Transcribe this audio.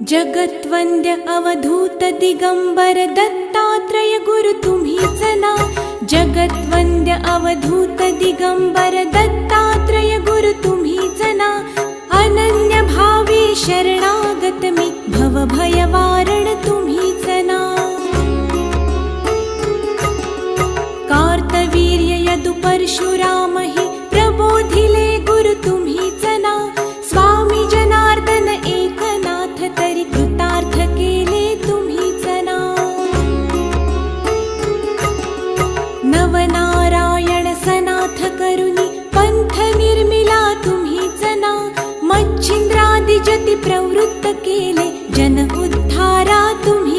जगत्वंद्य अवधूत दिगंबर दत्तात्रय गुरु तुम्हीच ना. जगत्वंद्य अवधूत दिगंबर दत्तात्रय गुरु तुम्हीच ना. अनन्य भावे शरणागत मी भवभय वारण तुम्हीच ना. कार्तवीर्य यदु परशुराम हि प्रबोधिले गुरु तुम्हीच ना. स्वामी जनार्दन एकनाथ तरी कृतार्थ केले तुम्हीच ना. नवनारायण सनाथ करुणी पंथ निर्मिला तुम्हीच ना. मच्छिंद्रादि जति प्रवृत्त केले जन उद्धारा तुम्ही